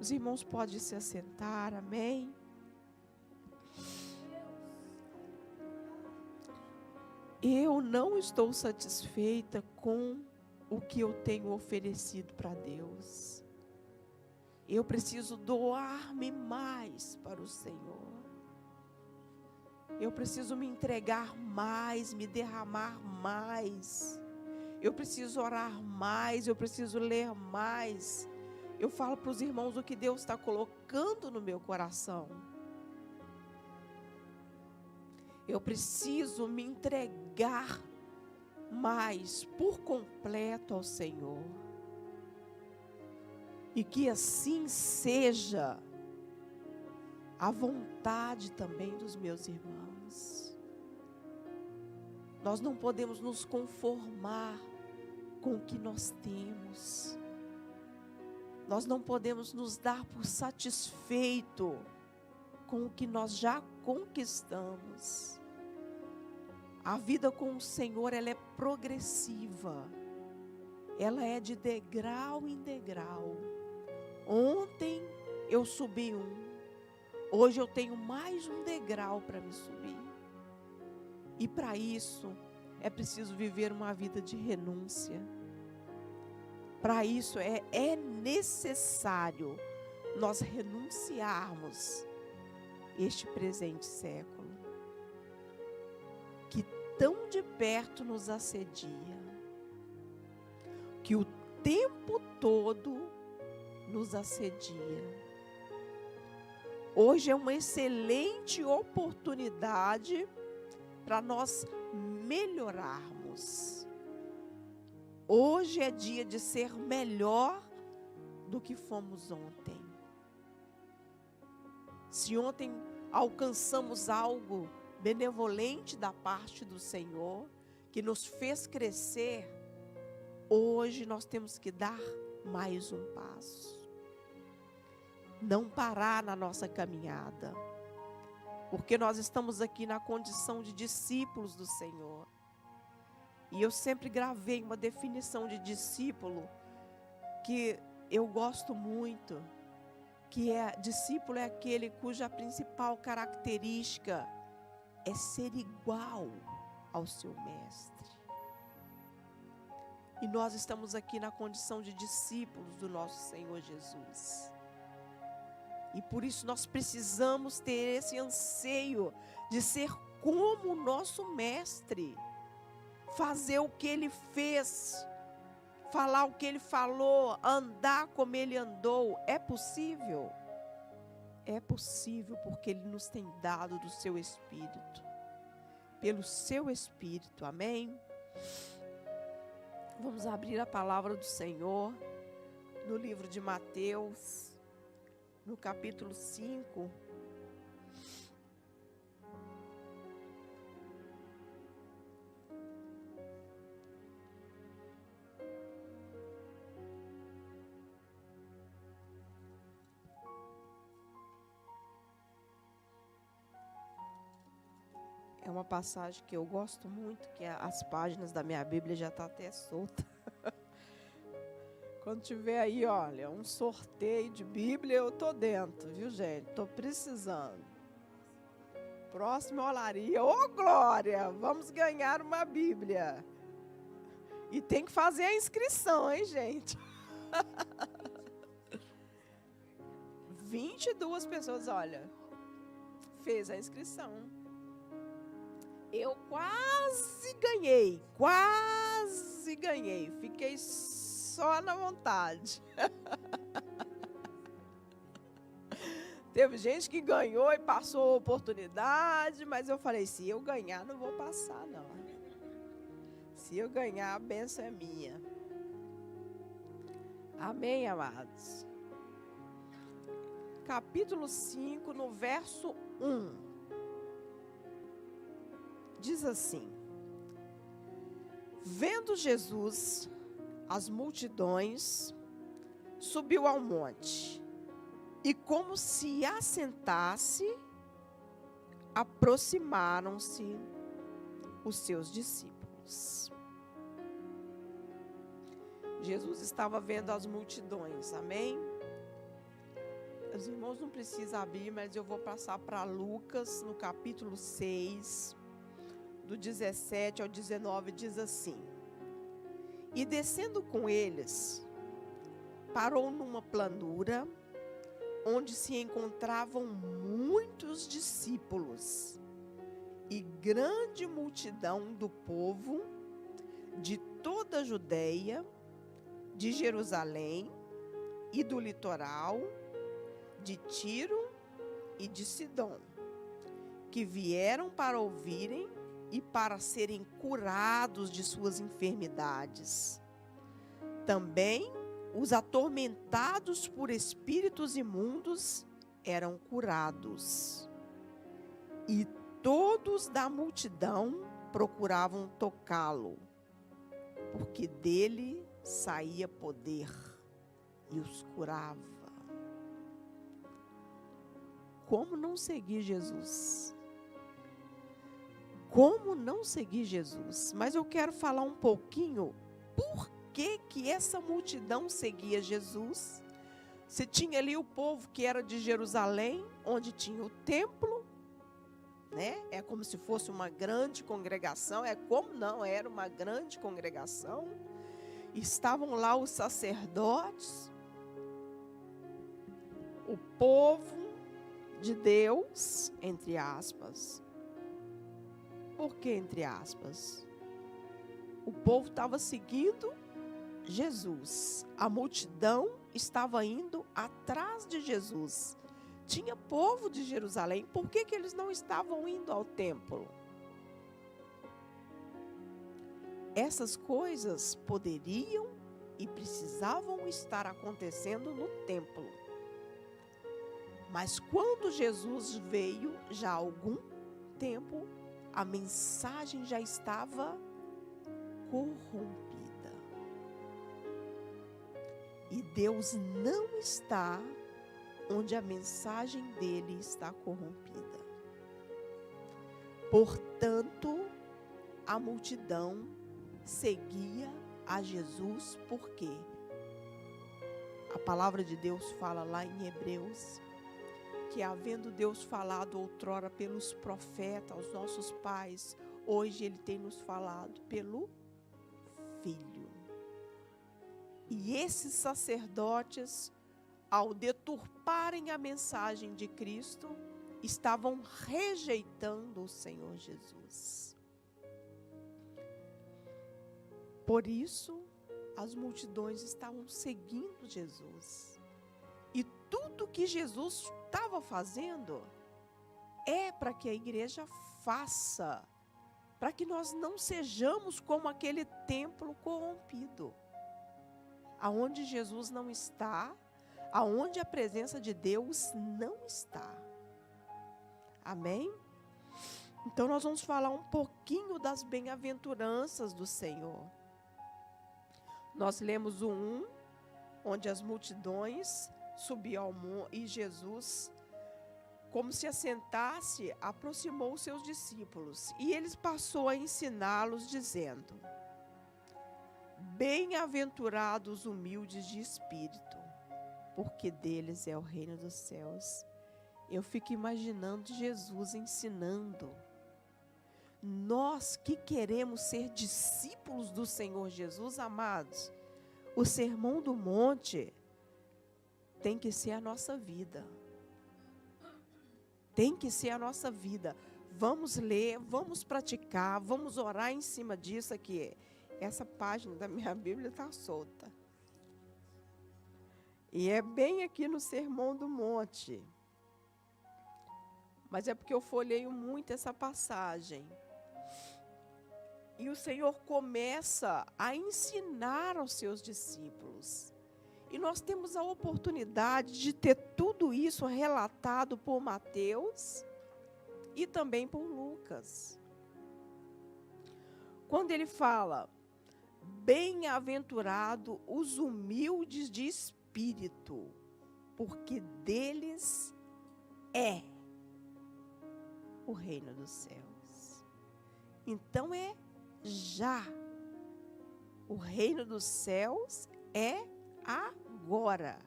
Os irmãos podem se assentar, amém? Eu não estou satisfeita com o que eu tenho oferecido para Deus. Eu preciso doar-me mais para o Senhor. Eu preciso me entregar mais, me derramar mais. Eu preciso orar mais, eu preciso ler mais. Eu falo para os irmãos o que Deus está colocando no meu coração. Eu preciso me entregar mais por completo ao Senhor. E que assim seja a vontade também dos meus irmãos. Nós não podemos nos conformar com o que nós temos. Nós não podemos nos dar por satisfeito com o que nós já conquistamos. A vida com o Senhor, ela é progressiva. Ela é de degrau em degrau. Ontem eu subi hoje eu tenho mais um degrau para me subir. E para isso é preciso viver uma vida de renúncia. Para isso é necessário nós renunciarmos este presente século, que tão de perto nos assedia, que o tempo todo nos assedia. Hoje é uma excelente oportunidade para nós melhorarmos. Hoje é dia de ser melhor do que fomos ontem. Se ontem alcançamos algo benevolente da parte do Senhor, que nos fez crescer, hoje nós temos que dar mais um passo. Não parar na nossa caminhada, porque nós estamos aqui na condição de discípulos do Senhor. E eu sempre gravei uma definição de discípulo que eu gosto muito, que discípulo é aquele cuja principal característica é ser igual ao seu mestre. E nós estamos aqui na condição de discípulos do nosso Senhor Jesus. E por isso nós precisamos ter esse anseio de ser como o nosso mestre. Fazer o que ele fez, falar o que ele falou, andar como ele andou. É possível? É possível porque ele nos tem dado do seu Espírito. Pelo seu Espírito, amém? Vamos abrir a palavra do Senhor no livro de Mateus, no capítulo 5. É uma passagem que eu gosto muito, que as páginas da minha Bíblia já estão até soltas. Quando tiver aí, olha, um sorteio de Bíblia, eu tô dentro, viu, gente? Tô precisando. Próxima olaria. Ô, glória! Vamos ganhar uma Bíblia. E tem que fazer a inscrição, hein, gente? 22 pessoas, olha, fez a inscrição. Eu quase ganhei. Fiquei só na vontade. Teve gente que ganhou e passou a oportunidade, mas eu falei, se eu ganhar, não vou passar, não. Se eu ganhar, a bênção é minha. Amém, amados? Capítulo 5, no verso 1. Diz assim: vendo Jesus as multidões, subiu ao monte, e como se assentasse, aproximaram-se os seus discípulos. Jesus estava vendo as multidões, amém? Os irmãos não precisam abrir, mas eu vou passar para Lucas, no capítulo 6, do 17 ao 19, diz assim: E descendo com eles, parou numa planura, onde se encontravam muitos discípulos e grande multidão do povo de toda a Judeia, de Jerusalém e do litoral, de Tiro e de Sidom, que vieram para ouvirem e para serem curados de suas enfermidades. Também os atormentados por espíritos imundos eram curados. E todos da multidão procuravam tocá-lo, porque dele saía poder e os curava. Como não seguir Jesus? Como não seguir Jesus? Mas eu quero falar um pouquinho por que essa multidão seguia Jesus. Se tinha ali o povo que era de Jerusalém, onde tinha o templo, né? É como se fosse uma grande congregação, era uma grande congregação. Estavam lá os sacerdotes, o povo de Deus, entre aspas. Por que entre aspas? O povo estava seguindo Jesus. A multidão estava indo atrás de Jesus. Tinha povo de Jerusalém. Por que eles não estavam indo ao templo? Essas coisas poderiam e precisavam estar acontecendo no templo. Mas quando Jesus veio, já há algum tempo, a mensagem já estava corrompida. E Deus não está onde a mensagem dele está corrompida. Portanto, a multidão seguia a Jesus, porque a palavra de Deus fala lá em Hebreus, que havendo Deus falado outrora pelos profetas, aos nossos pais, hoje Ele tem nos falado pelo Filho. E esses sacerdotes, ao deturparem a mensagem de Cristo, estavam rejeitando o Senhor Jesus. Por isso, as multidões estavam seguindo Jesus. E tudo que Jesus estava fazendo é para que a igreja faça, para que nós não sejamos como aquele templo corrompido, aonde Jesus não está, aonde a presença de Deus não está. Amém? Então nós vamos falar um pouquinho das bem-aventuranças do Senhor. Nós lemos o 1, onde as multidões subiu ao monte e Jesus, como se assentasse, aproximou os seus discípulos e ele passou a ensiná-los, dizendo: Bem-aventurados os humildes de espírito, porque deles é o reino dos céus. Eu fico imaginando Jesus ensinando. Nós que queremos ser discípulos do Senhor Jesus, amados, o Sermão do Monte tem que ser a nossa vida. Tem que ser a nossa vida. Vamos ler, vamos praticar, vamos orar em cima disso aqui. Essa página da minha Bíblia está solta. E é bem aqui no Sermão do Monte. Mas é porque eu folheio muito essa passagem. E o Senhor começa a ensinar aos seus discípulos. E nós temos a oportunidade de ter tudo isso relatado por Mateus e também por Lucas. Quando ele fala, bem-aventurado os humildes de espírito, porque deles é o reino dos céus. Então é já. O reino dos céus é agora.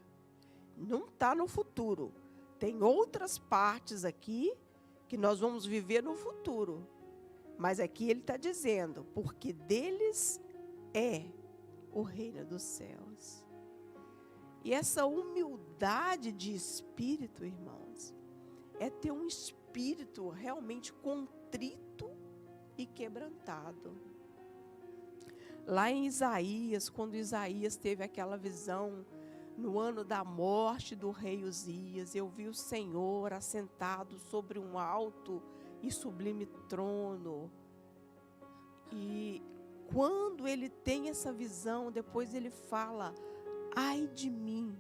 não está no futuro. Tem outras partes aqui que nós vamos viver no futuro. Mas aqui ele está dizendo, porque deles é o reino dos céus. E essa humildade de espírito, irmãos, é ter um espírito realmente contrito e quebrantado. Lá em Isaías, quando Isaías teve aquela visão, no ano da morte do rei Uzias, eu vi o Senhor assentado sobre um alto e sublime trono. E quando ele tem essa visão, depois ele fala: ai de mim,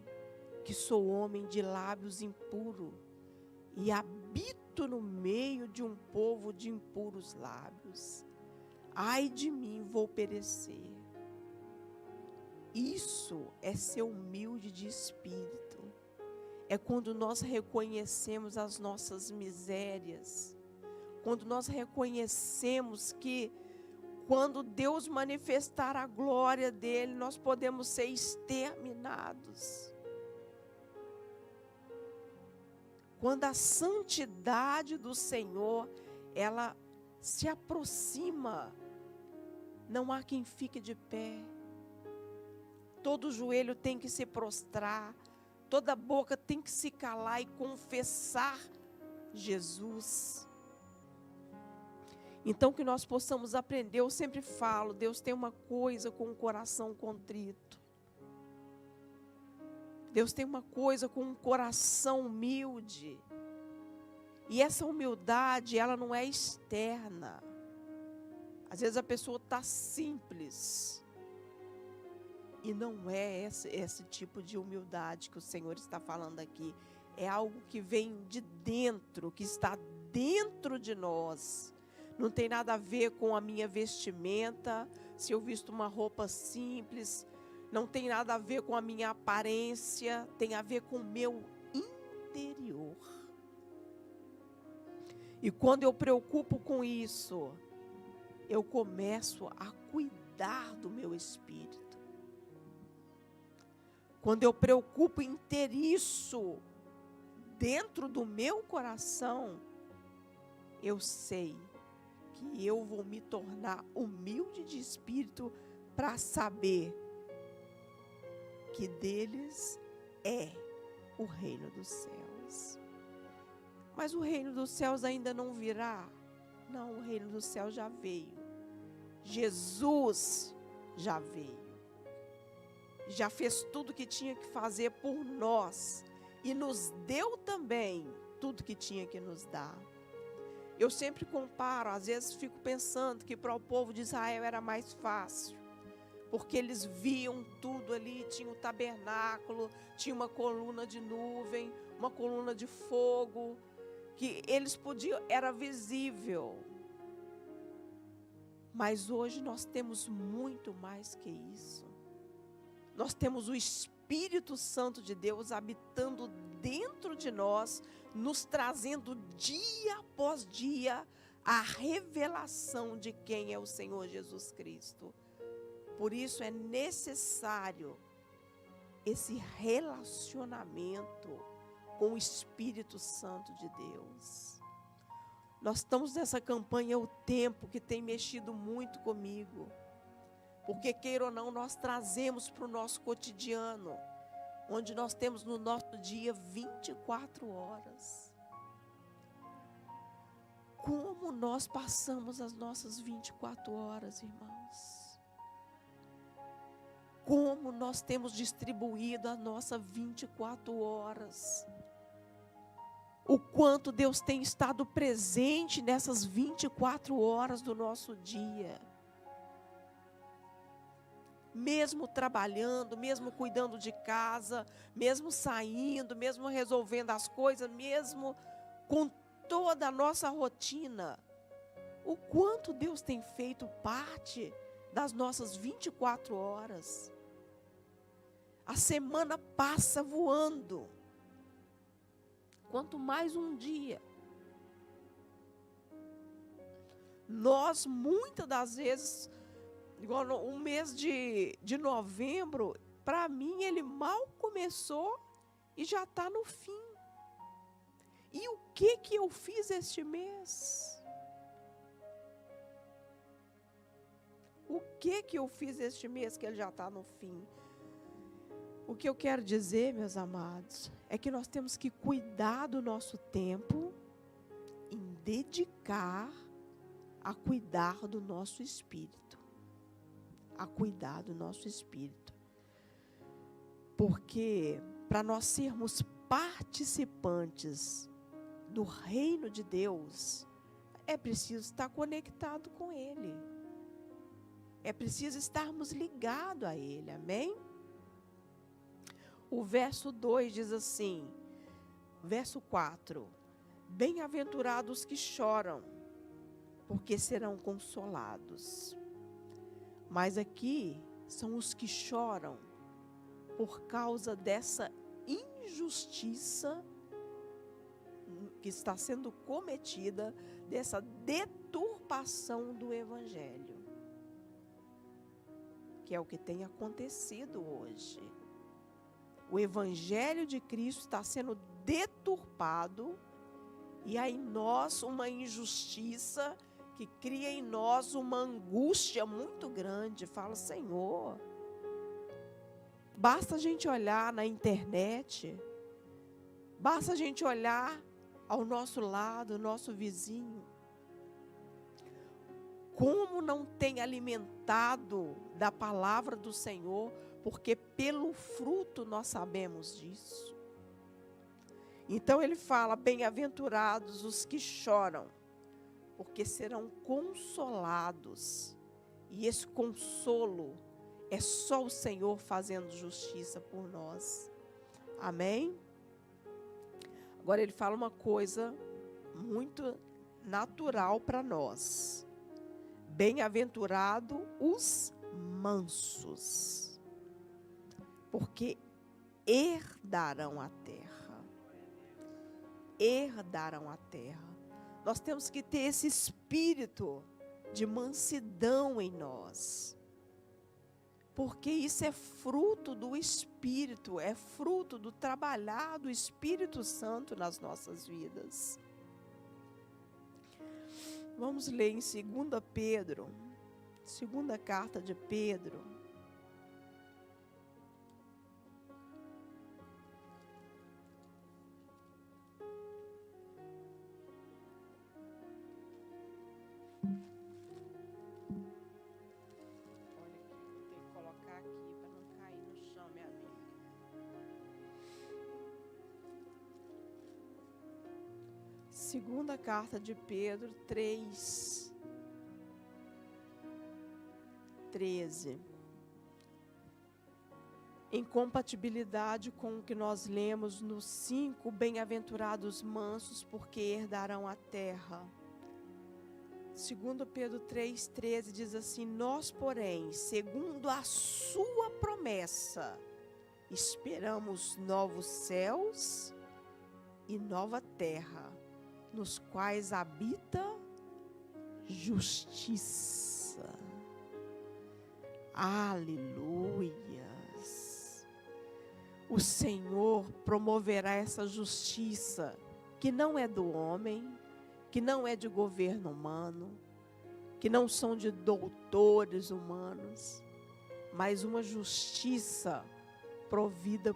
que sou homem de lábios impuros, e habito no meio de um povo de impuros lábios. Ai de mim, vou perecer. Isso é ser humilde de espírito. É quando nós reconhecemos as nossas misérias. Quando nós reconhecemos que quando Deus manifestar a glória dele, nós podemos ser exterminados. Quando a santidade do Senhor, ela se aproxima, não há quem fique de pé. Todo joelho tem que se prostrar, toda boca tem que se calar e confessar Jesus. Então que nós possamos aprender, eu sempre falo, Deus tem uma coisa com o coração contrito. Deus tem uma coisa com um coração humilde. E essa humildade, ela não é externa. Às vezes a pessoa está simples. E não é esse tipo de humildade que o Senhor está falando aqui. É algo que vem de dentro, que está dentro de nós. Não tem nada a ver com a minha vestimenta, se eu visto uma roupa simples. Não tem nada a ver com a minha aparência. Tem a ver com o meu interior. E quando eu preocupo com isso, eu começo a cuidar do meu espírito. Quando eu preocupo em ter isso dentro do meu coração, eu sei que eu vou me tornar humilde de espírito para saber que deles é o reino dos céus. Mas o reino dos céus ainda não virá. Não, o reino dos céus já veio. Jesus já veio. Já fez tudo o que tinha que fazer por nós. E nos deu também tudo que tinha que nos dar. Eu sempre comparo, às vezes fico pensando que para o povo de Israel era mais fácil. Porque eles viam tudo ali, tinha o tabernáculo, tinha uma coluna de nuvem, uma coluna de fogo, que eles podiam, era visível. Mas hoje nós temos muito mais que isso. Nós temos o Espírito Santo de Deus habitando dentro de nós, nos trazendo dia após dia a revelação de quem é o Senhor Jesus Cristo. Por isso é necessário esse relacionamento com o Espírito Santo de Deus. Nós estamos nessa campanha O Tempo, que tem mexido muito comigo. Porque, queira ou não, nós trazemos para o nosso cotidiano, onde nós temos no nosso dia 24 horas. Como nós passamos as nossas 24 horas, irmãos? Como nós temos distribuído a nossa 24 horas? O quanto Deus tem estado presente nessas 24 horas do nosso dia. Mesmo trabalhando, mesmo cuidando de casa, mesmo saindo, mesmo resolvendo as coisas, mesmo com toda a nossa rotina. O quanto Deus tem feito parte das nossas 24 horas. A semana passa voando. Quanto mais um dia. Nós, muitas das vezes, igual um mês de novembro, para mim ele mal começou e já está no fim. E o que eu fiz este mês? O que eu fiz este mês que ele já está no fim? O que eu quero dizer, meus amados, é que nós temos que cuidar do nosso tempo em dedicar a cuidar do nosso espírito. A cuidar do nosso espírito. Porque para nós sermos participantes do reino de Deus, é preciso estar conectado com Ele. É preciso estarmos ligados a Ele, amém? O verso 2 diz assim, verso 4, bem-aventurados os que choram, porque serão consolados. Mas aqui são os que choram por causa dessa injustiça que está sendo cometida, dessa deturpação do Evangelho, que é o que tem acontecido hoje. O Evangelho de Cristo está sendo deturpado e há em nós uma injustiça que cria em nós uma angústia muito grande. Fala, Senhor, basta a gente olhar na internet, basta a gente olhar ao nosso lado, nosso vizinho, como não tem alimentado da palavra do Senhor, porque pelo fruto nós sabemos disso. Então ele fala, bem-aventurados os que choram, porque serão consolados. E esse consolo é só o Senhor fazendo justiça por nós. Amém? Agora ele fala uma coisa muito natural para nós. Bem-aventurado os mansos, porque herdarão a terra. Herdarão a terra. Nós temos que ter esse espírito de mansidão em nós. Porque isso é fruto do Espírito, é fruto do trabalhar do Espírito Santo nas nossas vidas. Vamos ler em 2 Pedro, segunda carta de Pedro. Segunda carta de Pedro 3:13. Em compatibilidade com o que nós lemos no 5, bem-aventurados mansos, porque herdarão a terra. Segundo Pedro 3:13 diz assim, nós, porém, segundo a sua promessa, esperamos novos céus e nova terra, nos quais habita justiça. Aleluias! O Senhor promoverá essa justiça, que não é do homem, que não é de governo humano, que não são de doutores humanos, mas uma justiça provida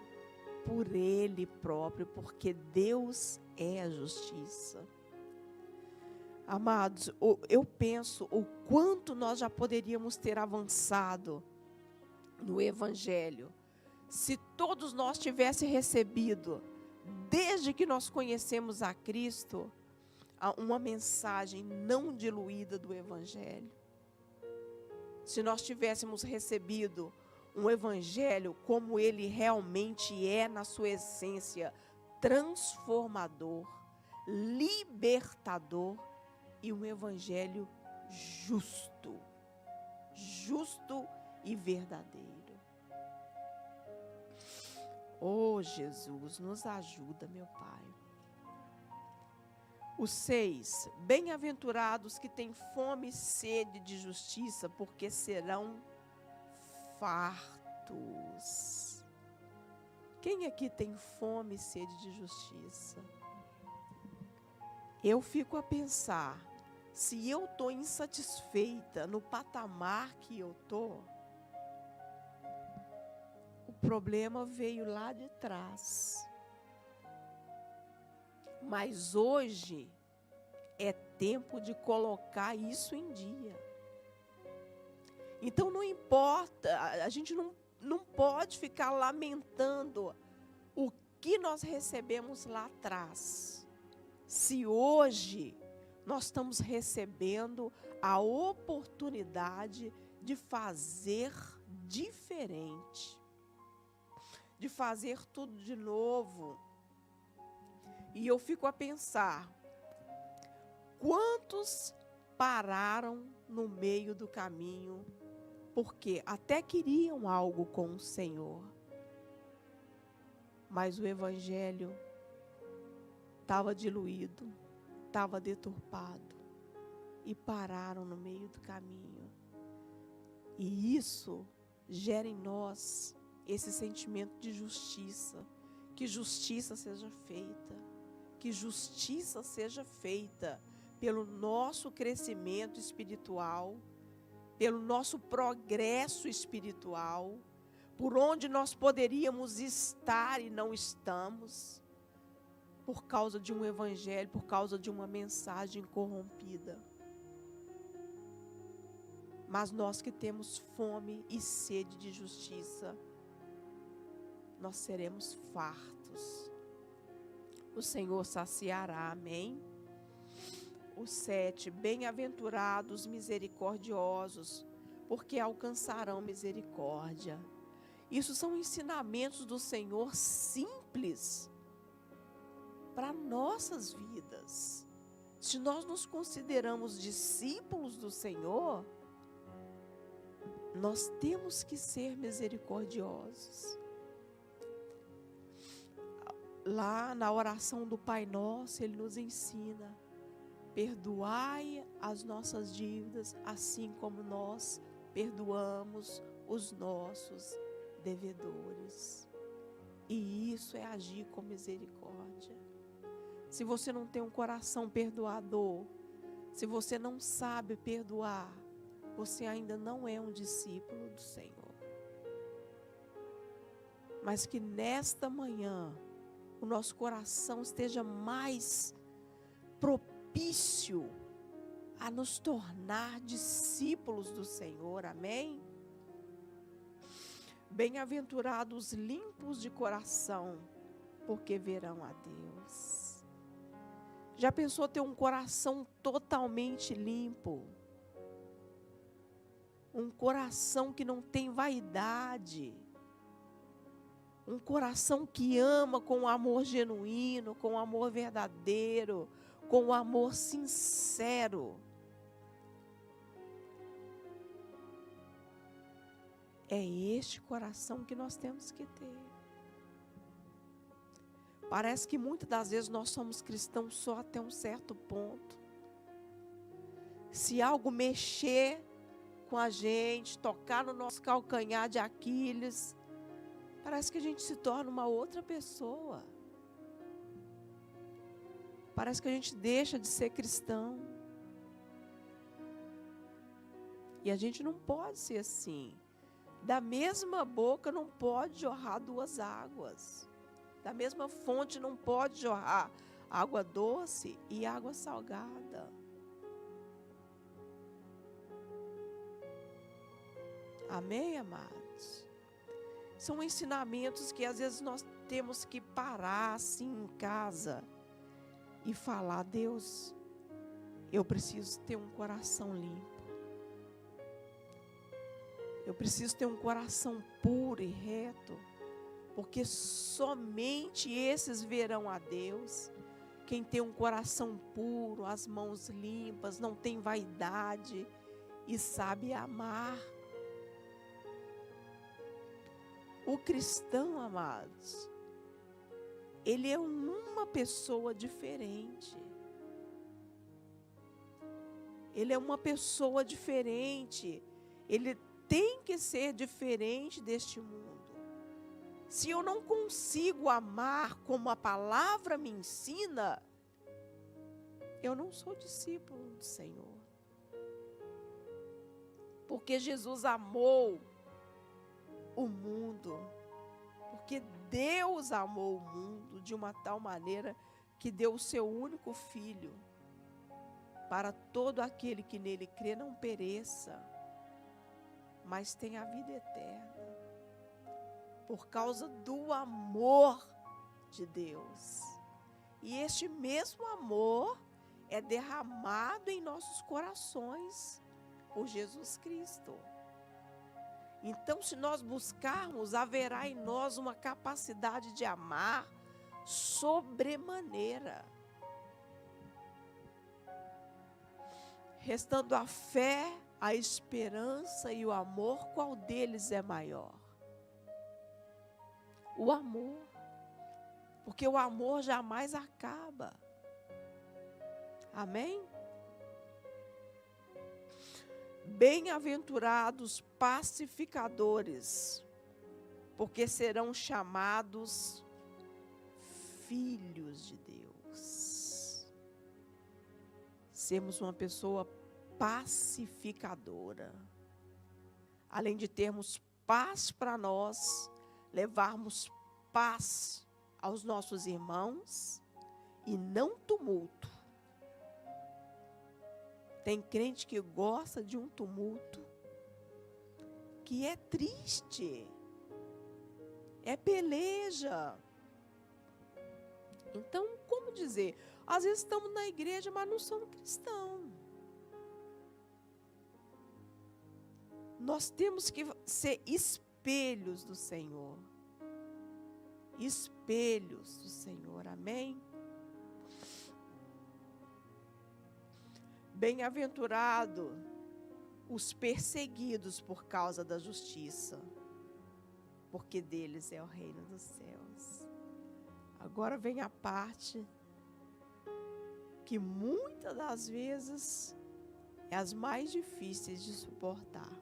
por Ele próprio, porque Deus é a justiça. Amados, eu penso o quanto nós já poderíamos ter avançado no Evangelho, se todos nós tivéssemos recebido, desde que nós conhecemos a Cristo, uma mensagem não diluída do Evangelho. Se nós tivéssemos recebido um Evangelho como ele realmente é na sua essência, transformador, libertador, e um Evangelho justo e verdadeiro. Oh, Jesus, nos ajuda, meu Pai. O 6, bem-aventurados que têm fome e sede de justiça, porque serão fartos. Quem aqui tem fome e sede de justiça? Eu fico a pensar, se eu estou insatisfeita no patamar que eu estou, o problema veio lá de trás. Mas hoje é tempo de colocar isso em dia. Então não importa, a gente não pode ficar lamentando o que nós recebemos lá atrás. Se hoje nós estamos recebendo a oportunidade de fazer diferente, de fazer tudo de novo. E eu fico a pensar, quantos pararam no meio do caminho, porque até queriam algo com o Senhor, mas o evangelho estava diluído, estava deturpado, e pararam no meio do caminho. E isso gera em nós esse sentimento de justiça, que justiça seja feita, que justiça seja feita pelo nosso crescimento espiritual, pelo nosso progresso espiritual, por onde nós poderíamos estar e não estamos, por causa de um evangelho, por causa de uma mensagem corrompida. Mas nós que temos fome e sede de justiça, nós seremos fartos. O Senhor saciará, amém? O 7, bem-aventurados misericordiosos, porque alcançarão misericórdia. Isso são ensinamentos do Senhor simples para nossas vidas. Se nós nos consideramos discípulos do Senhor, nós temos que ser misericordiosos. Lá na oração do Pai Nosso, Ele nos ensina: perdoai as nossas dívidas, assim como nós perdoamos os nossos devedores. E isso é agir com misericórdia. Se você não tem um coração perdoador, se você não sabe perdoar, você ainda não é um discípulo do Senhor. Mas que nesta manhã o nosso coração esteja mais propício a nos tornar discípulos do Senhor, amém? Bem-aventurados limpos de coração, porque verão a Deus. Já pensou ter um coração totalmente limpo? Um coração que não tem vaidade. Um coração que ama com amor genuíno, com amor verdadeiro, com amor sincero. É este coração que nós temos que ter. Parece que muitas das vezes nós somos cristãos só até um certo ponto. Se algo mexer com a gente, tocar no nosso calcanhar de Aquiles, parece que a gente se torna uma outra pessoa. Parece que a gente deixa de ser cristão. E a gente não pode ser assim. Da mesma boca não pode jorrar duas águas. Da mesma fonte não pode jorrar água doce e água salgada. Amém, amados? São ensinamentos que às vezes nós temos que parar assim em casa e falar: Deus, eu preciso ter um coração limpo. Eu preciso ter um coração puro e reto, porque somente esses verão a Deus. Quem tem um coração puro, as mãos limpas, não tem vaidade e sabe amar. O cristão, amados, ele é uma pessoa diferente. Ele é uma pessoa diferente. Ele tem que ser diferente deste mundo. Se eu não consigo amar como a palavra me ensina, eu não sou discípulo do Senhor. Porque Jesus amou o mundo, porque Deus amou o mundo de uma tal maneira que deu o seu único filho, para todo aquele que nele crê não pereça, mas tenha a vida eterna. Por causa do amor de Deus. E este mesmo amor é derramado em nossos corações por Jesus Cristo. Então, se nós buscarmos, haverá em nós uma capacidade de amar sobremaneira. Restando a fé, a esperança e o amor, qual deles é maior? O amor. Porque o amor jamais acaba. Amém? Bem-aventurados pacificadores, porque serão chamados filhos de Deus. Sermos uma pessoa pacificadora. Além de termos paz para nós, levarmos paz aos nossos irmãos e não tumulto. Tem crente que gosta de um tumulto, que é triste, é peleja. Então, como dizer? Às vezes estamos na igreja, mas não somos cristãos. Nós temos que ser espelhos do Senhor. Espelhos do Senhor, amém? Bem-aventurado os perseguidos por causa da justiça, porque deles é o reino dos céus. Agora vem a parte que muitas das vezes é as mais difíceis de suportar.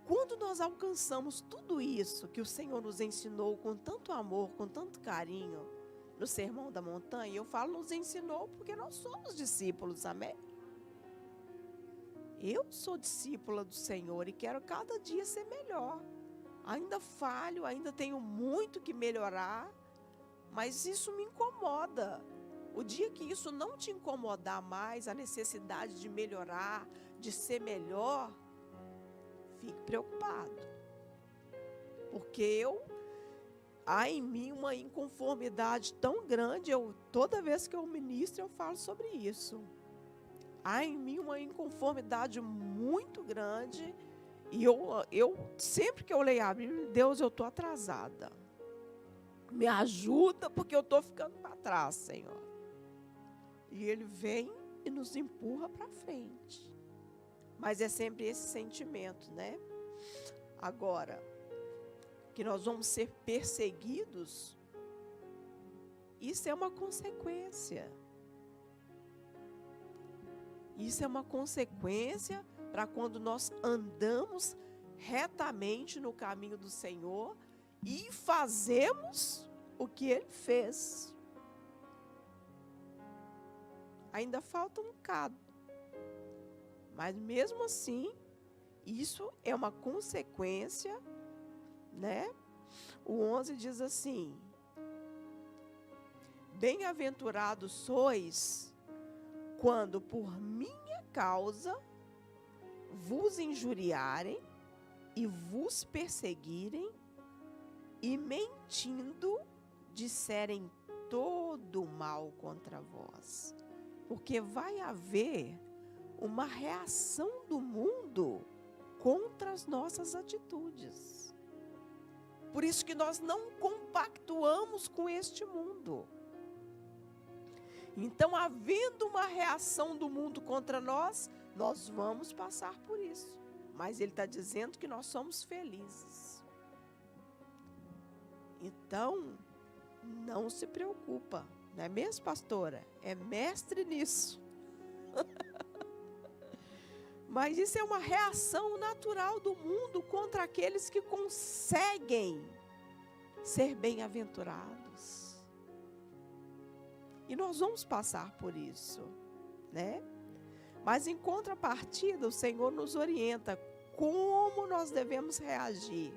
Quando nós alcançamos tudo isso que o Senhor nos ensinou com tanto amor, com tanto carinho, no Sermão da Montanha, eu falo nos ensinou porque nós somos discípulos, amém? Eu sou discípula do Senhor e quero cada dia ser melhor. Ainda falho, ainda tenho muito que melhorar, mas isso me incomoda. O dia que isso não te incomodar mais, a necessidade de melhorar, de ser melhor, fique preocupado. Porque há em mim uma inconformidade tão grande, toda vez que eu ministro eu falo sobre isso. Há em mim uma inconformidade muito grande e eu sempre que eu leio a Bíblia, Deus, eu estou atrasada. Me ajuda porque eu estou ficando para trás, Senhor. E Ele vem e nos empurra para frente. Mas é sempre esse sentimento, né? Agora, que nós vamos ser perseguidos, isso é uma consequência. Isso é uma consequência para quando nós andamos retamente no caminho do Senhor e fazemos o que Ele fez. Ainda falta um bocado. Mas mesmo assim, isso é uma consequência, né? O 11 diz assim: bem-aventurados sois quando por minha causa vos injuriarem e vos perseguirem e mentindo disserem todo mal contra vós. Porque vai haver uma reação do mundo contra as nossas atitudes. Por isso que nós não compactuamos com este mundo. Então, havendo uma reação do mundo contra nós, nós vamos passar por isso. Mas Ele está dizendo que nós somos felizes. Então, não se preocupa. Não é mesmo, pastora? É mestre nisso. Mas isso é uma reação natural do mundo contra aqueles que conseguem ser bem-aventurados. E nós vamos passar por isso, né? Mas em contrapartida, o Senhor nos orienta como nós devemos reagir.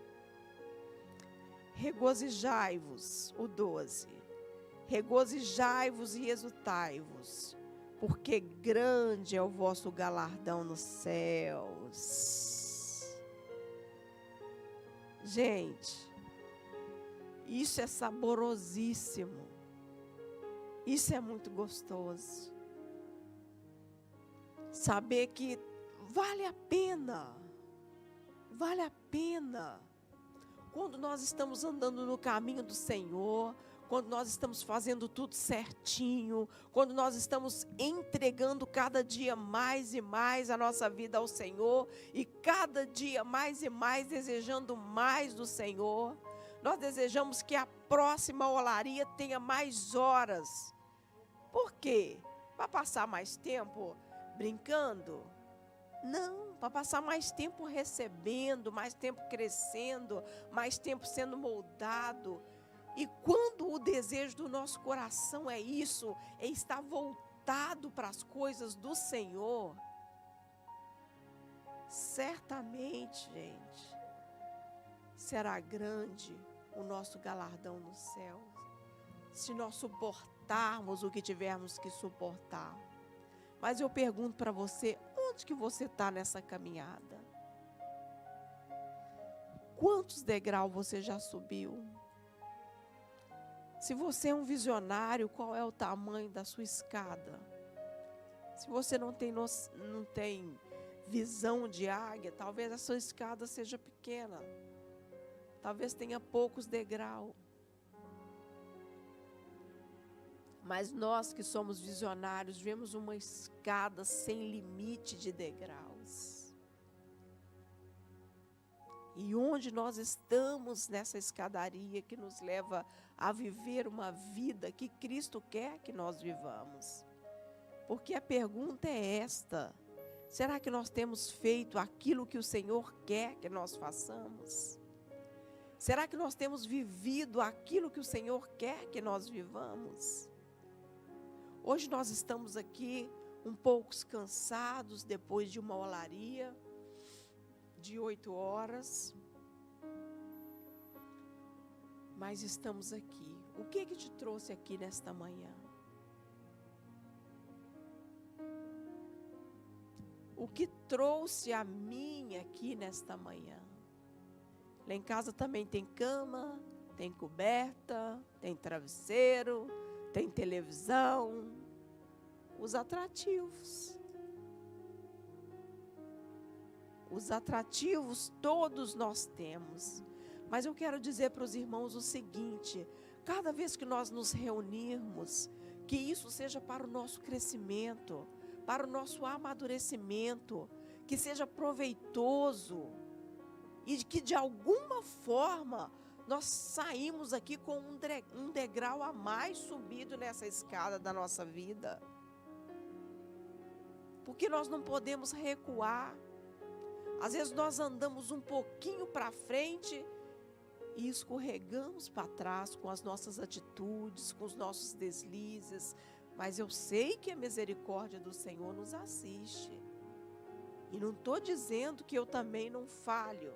Regozijai-vos, o 12. Regozijai-vos e exultai-vos, porque grande é o vosso galardão nos céus. Gente, isso é saborosíssimo. Isso é muito gostoso. Saber que vale a pena. Vale a pena. Quando nós estamos andando no caminho do Senhor, quando nós estamos fazendo tudo certinho, quando nós estamos entregando cada dia mais e mais a nossa vida ao Senhor, e cada dia mais e mais desejando mais do Senhor, nós desejamos que a próxima olaria tenha mais horas. Por quê? Para passar mais tempo brincando? Não, para passar mais tempo recebendo, mais tempo crescendo, mais tempo sendo moldado. E quando o desejo do nosso coração é isso, é estar voltado para as coisas do Senhor, certamente, gente, será grande o nosso galardão no céu, se nós suportarmos o que tivermos que suportar. Mas eu pergunto para você, onde que você está nessa caminhada? Quantos degraus você já subiu? Se você é um visionário, qual é o tamanho da sua escada? Se você não tem visão de águia, talvez a sua escada seja pequena. Talvez tenha poucos degraus. Mas nós que somos visionários, vemos uma escada sem limite de degraus. E onde nós estamos nessa escadaria que nos leva a viver uma vida que Cristo quer que nós vivamos? Porque a pergunta é esta: será que nós temos feito aquilo que o Senhor quer que nós façamos? Será que nós temos vivido aquilo que o Senhor quer que nós vivamos? Hoje nós estamos aqui um pouco cansados depois de uma olaria de 8 horas. Mas estamos aqui. O que te trouxe aqui nesta manhã? O que trouxe a mim aqui nesta manhã? Lá em casa também tem cama, tem coberta, tem travesseiro, tem televisão, os atrativos. Os atrativos todos nós temos. Mas eu quero dizer para os irmãos o seguinte: cada vez que nós nos reunirmos, que isso seja para o nosso crescimento, para o nosso amadurecimento, que seja proveitoso e que de alguma forma nós saímos aqui com um degrau a mais subido nessa escada da nossa vida. Porque nós não podemos recuar. Às vezes nós andamos um pouquinho para frente e escorregamos para trás com as nossas atitudes, com os nossos deslizes. Mas eu sei que a misericórdia do Senhor nos assiste. E não estou dizendo que eu também não falho.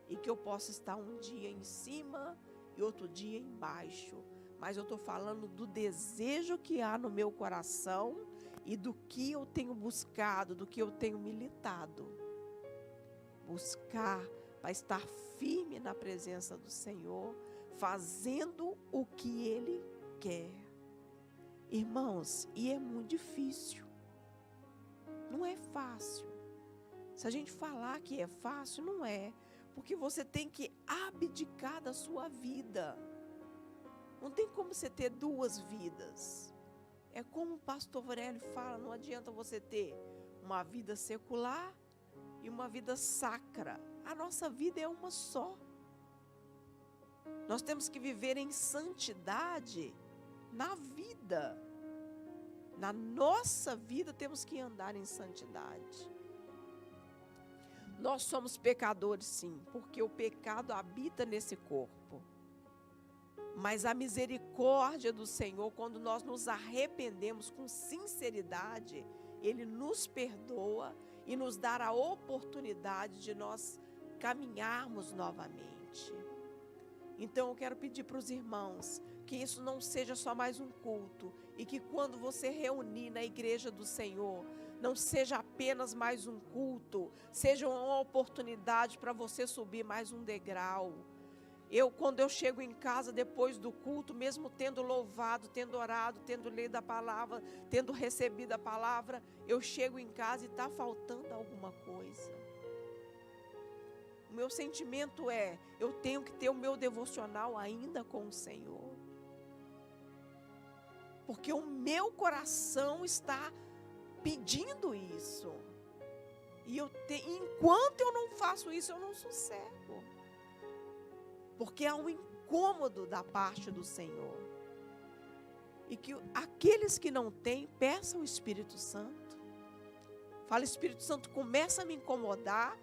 E que eu possa estar um dia em cima e outro dia embaixo. Mas eu estou falando do desejo que há no meu coração e do que eu tenho buscado, do que eu tenho militado. Buscar para estar firme na presença do Senhor, fazendo o que Ele quer. Irmãos, e é muito difícil. Não é fácil. Se a gente falar que é fácil, não é. Porque você tem que abdicar da sua vida. Não tem como você ter duas vidas. É como o pastor Aurélio fala, não adianta você ter uma vida secular e uma vida sacra. A nossa vida é uma só. Nós temos que viver em santidade na vida. Na nossa vida temos que andar em santidade. Nós somos pecadores, sim, porque o pecado habita nesse corpo. Mas a misericórdia do Senhor, quando nós nos arrependemos com sinceridade, Ele nos perdoa e nos dá a oportunidade de nós caminharmos novamente. Então eu quero pedir para os irmãos que isso não seja só mais um culto e que quando você reunir na igreja do Senhor, não seja apenas mais um culto, seja uma oportunidade para você subir mais um degrau. Quando eu chego em casa depois do culto, mesmo tendo louvado, tendo orado, tendo lido a palavra, tendo recebido a palavra, eu chego em casa e está faltando alguma coisa. O meu sentimento é, eu tenho que ter o meu devocional ainda com o Senhor. Porque o meu coração está pedindo isso. E enquanto eu não faço isso, eu não sossego. Porque há um incômodo da parte do Senhor. E que aqueles que não têm, peçam o Espírito Santo. Fala, Espírito Santo, começa a me incomodar,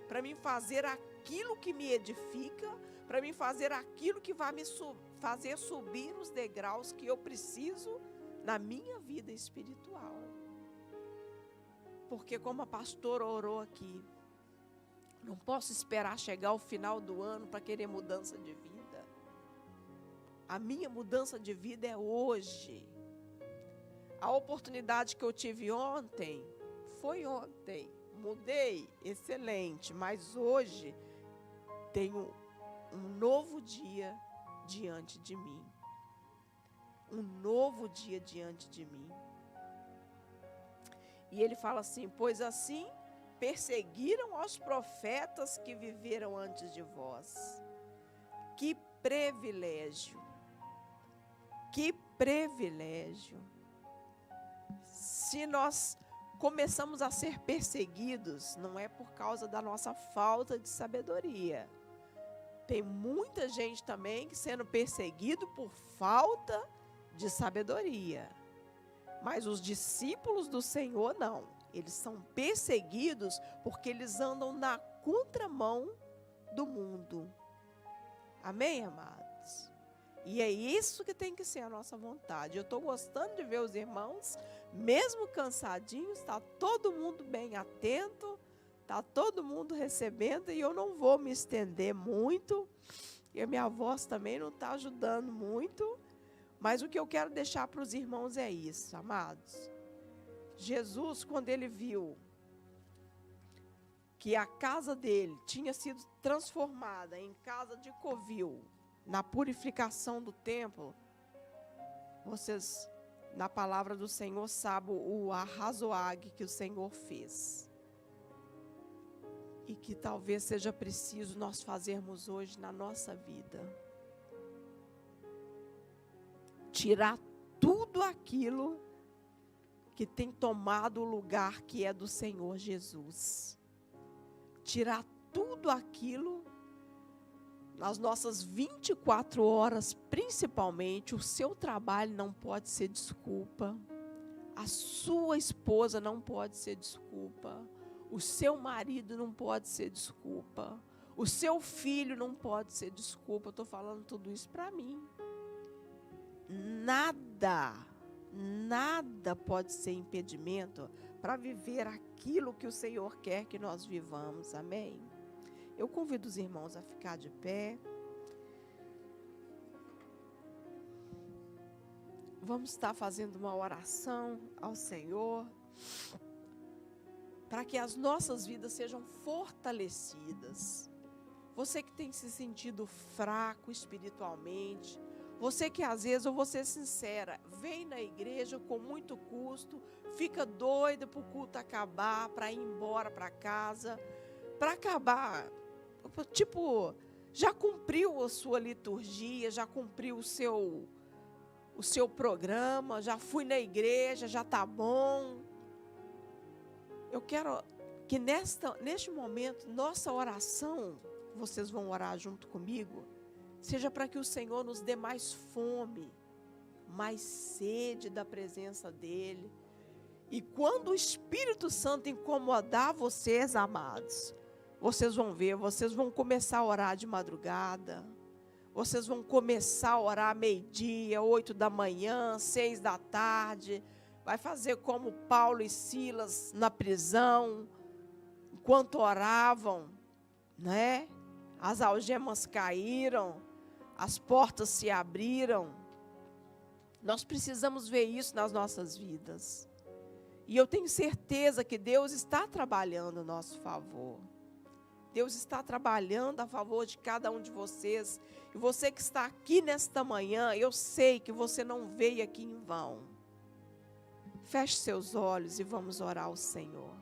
para mim fazer aquilo que me edifica, para mim fazer aquilo que vai me fazer subir os degraus que eu preciso na minha vida espiritual. Porque como a pastora orou aqui, não posso esperar chegar o final do ano para querer mudança de vida. A minha mudança de vida é hoje. A oportunidade que eu tive ontem, foi ontem. Mudei, excelente. Mas hoje, tenho um novo dia diante de mim. Um novo dia diante de mim. E ele fala assim, pois assim perseguiram aos profetas que viveram antes de vós. Que privilégio. Que privilégio. Se nós começamos a ser perseguidos, não é por causa da nossa falta de sabedoria. Tem muita gente também que sendo perseguido por falta de sabedoria. Mas os discípulos do Senhor não. Eles são perseguidos porque eles andam na contramão do mundo. Amém, amados? E é isso que tem que ser a nossa vontade. Eu estou gostando de ver os irmãos, mesmo cansadinhos, está todo mundo bem atento, está todo mundo recebendo, e eu não vou me estender muito, e a minha voz também não está ajudando muito, mas o que eu quero deixar para os irmãos é isso, amados. Jesus, quando ele viu que a casa dele tinha sido transformada em casa de covil, na purificação do templo, vocês, na palavra do Senhor, sabem o arrazoague que o Senhor fez. E que talvez seja preciso nós fazermos hoje na nossa vida. Tirar tudo aquilo que tem tomado o lugar que é do Senhor Jesus. Tirar tudo aquilo, nas nossas 24 horas, principalmente, o seu trabalho não pode ser desculpa, a sua esposa não pode ser desculpa, o seu marido não pode ser desculpa, o seu filho não pode ser desculpa. Eu estou falando tudo isso para mim. Nada pode ser impedimento para viver aquilo que o Senhor quer que nós vivamos, amém? Eu convido os irmãos a ficar de pé. Vamos estar fazendo uma oração ao Senhor, para que as nossas vidas sejam fortalecidas. Você que tem se sentido fraco espiritualmente, você que às vezes, eu vou ser sincera, vem na igreja com muito custo, fica doida para o culto acabar, para ir embora para casa, para acabar, tipo, já cumpriu a sua liturgia, já cumpriu o seu programa, já fui na igreja, já está bom. Eu quero que neste momento, nossa oração, vocês vão orar junto comigo, seja para que o Senhor nos dê mais fome, mais sede da presença dEle. E quando o Espírito Santo incomodar vocês, amados, vocês vão ver, vocês vão começar a orar de madrugada, Vocês vão começar a orar meio-dia, 8 da manhã, 6 da tarde. Vai fazer como Paulo e Silas na prisão, enquanto oravam, né? As algemas caíram, as portas se abriram. Nós precisamos ver isso nas nossas vidas. E eu tenho certeza que Deus está trabalhando a nosso favor. Deus está trabalhando a favor de cada um de vocês. E você que está aqui nesta manhã, eu sei que você não veio aqui em vão. Feche seus olhos e vamos orar ao Senhor.